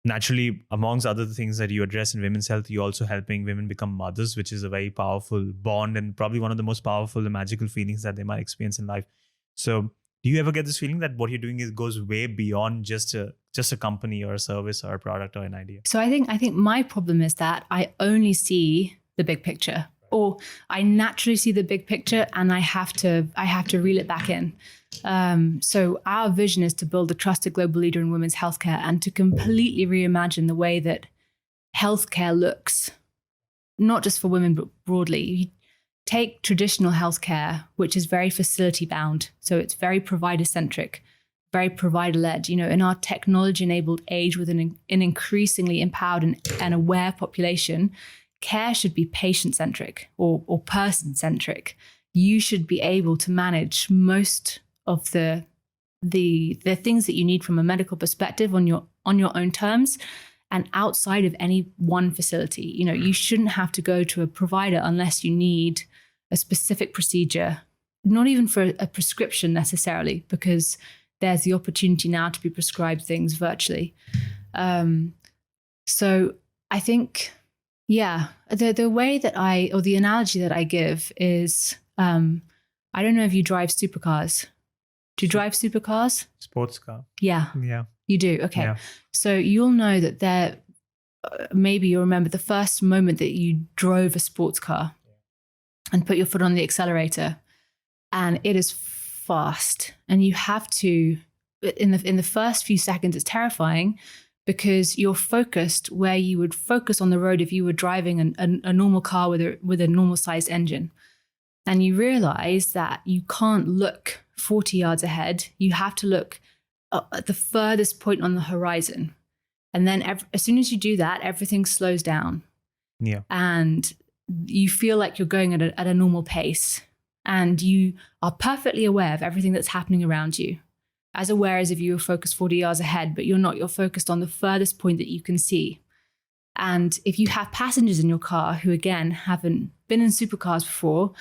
naturally, amongst other things that you address in women's health, you're also helping women become mothers, which is a very powerful bond and probably one of the most powerful and magical feelings that they might experience in life. So do you ever get this feeling that what you're doing goes way beyond just a company or a service or a product or an idea? So I think my problem is that I only see the big picture, or I naturally see the big picture and I have to reel it back in. So our vision is to build a trusted global leader in women's healthcare and to completely reimagine the way that healthcare looks, not just for women, but broadly. You take traditional healthcare, which is very facility bound. So it's very provider centric, very provider led. In our technology enabled age with an increasingly empowered and aware population, care should be patient centric or person centric. You should be able to manage most of the things that you need from a medical perspective on your own terms and outside of any one facility. You shouldn't have to go to a provider unless you need a specific procedure, not even for a prescription necessarily, because there's the opportunity now to be prescribed things virtually. So I think, the way that the analogy that I give is, I don't know if you drive supercars. Do you drive supercars? Sports car. Yeah. Yeah. You do? Okay. Yeah. So you'll know that maybe you'll remember the first moment that you drove a sports car and put your foot on the accelerator, and it is fast. And you have to, in the first few seconds, it's terrifying because you're focused where you would focus on the road if you were driving a normal car with a normal sized engine. And you realize that you can't look 40 yards ahead. You have to look at the furthest point on the horizon. And then as soon as you do that, everything slows down. Yeah. And you feel like you're going at a normal pace. And you are perfectly aware of everything that's happening around you. As aware as if you were focused 40 yards ahead, but you're not. You're focused on the furthest point that you can see. And if you have passengers in your car who, again, haven't been in supercars before,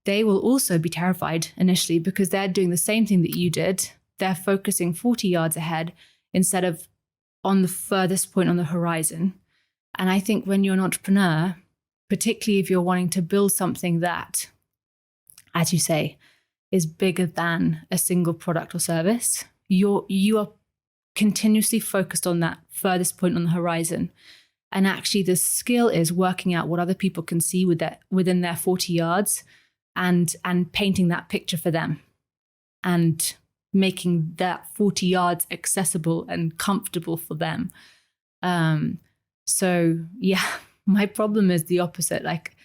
they will also be terrified initially because they're doing the same thing that you did. They're focusing 40 yards ahead instead of on the furthest point on the horizon. And I think when you're an entrepreneur, particularly if you're wanting to build something that, as you say, is bigger than a single product or service, you are continuously focused on that furthest point on the horizon. And actually the skill is working out what other people can see within their 40 yards and painting that picture for them and making that 40 yards accessible and comfortable for them. So yeah, my problem is the opposite. Like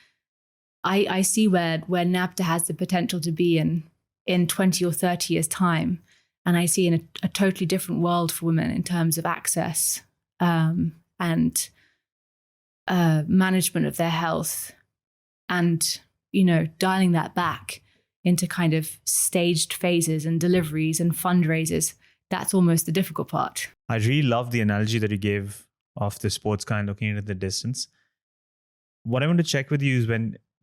I see where Nabta has the potential to be in 20 or 30 years time. And I see in a totally different world for women in terms of access and management of their health and, dialing that back into kind of staged phases and deliveries and fundraisers. That's almost the difficult part. I really love the analogy that you gave of the sports car and looking at the distance. What I want to check with you is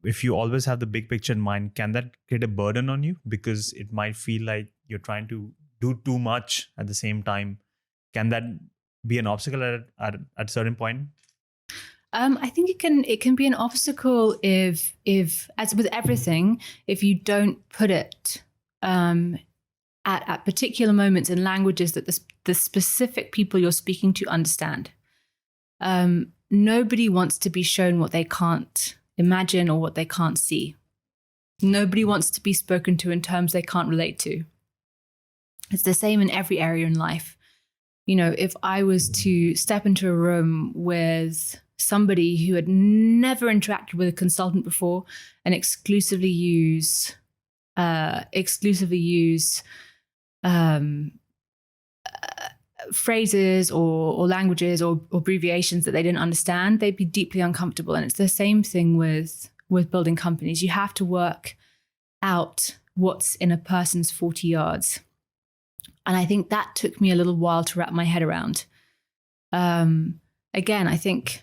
if you always have the big picture in mind, can that create a burden on you? Because it might feel like you're trying to do too much at the same time. Can that be an obstacle at a certain point? I think it can be an obstacle if as with everything, if you don't put it at particular moments in languages that the specific people you're speaking to understand. Nobody wants to be shown what they can't imagine or what they can't see. Nobody wants to be spoken to in terms they can't relate to. It's the same in every area in life. If I was to step into a room with somebody who had never interacted with a consultant before and exclusively use phrases or languages or abbreviations that they didn't understand, they'd be deeply uncomfortable. And it's the same thing with building companies. You have to work out what's in a person's 40 yards. And I think that took me a little while to wrap my head around. Again, I think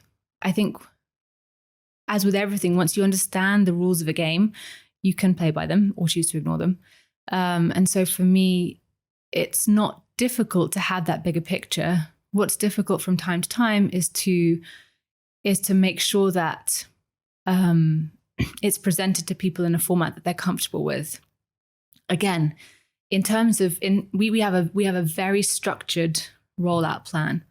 as with everything, once you understand the rules of a game, you can play by them or choose to ignore them. And so for me, it's not difficult to have that bigger picture. what's difficult from time to time is to make sure that it's presented to people in a format that they're comfortable with. Again, in terms of we have a very structured rollout plan.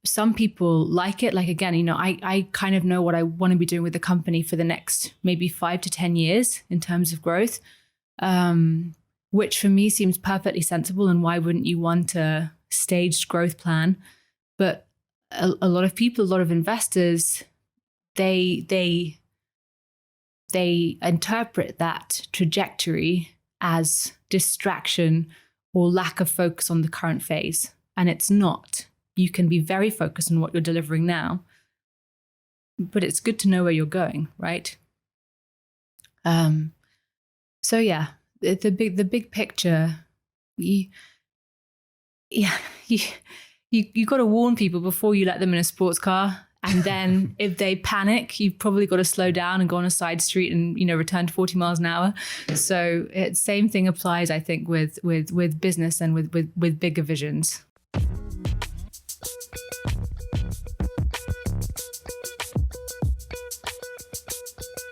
Some people like it. Like, again, I kind of know what I want to be doing with the company for the next maybe 5 to 10 years in terms of growth, which for me seems perfectly sensible. And why wouldn't you want a staged growth plan? But a lot of people, a lot of investors, they interpret that trajectory as distraction or lack of focus on the current phase. And it's not. You can be very focused on what you're delivering now, but it's good to know where you're going, right? So yeah, the big picture, you got to warn people before you let them in a sports car. And then if they panic, you've probably got to slow down and go on a side street and, return to 40 miles an hour. So same thing applies, I think, with business and with bigger visions.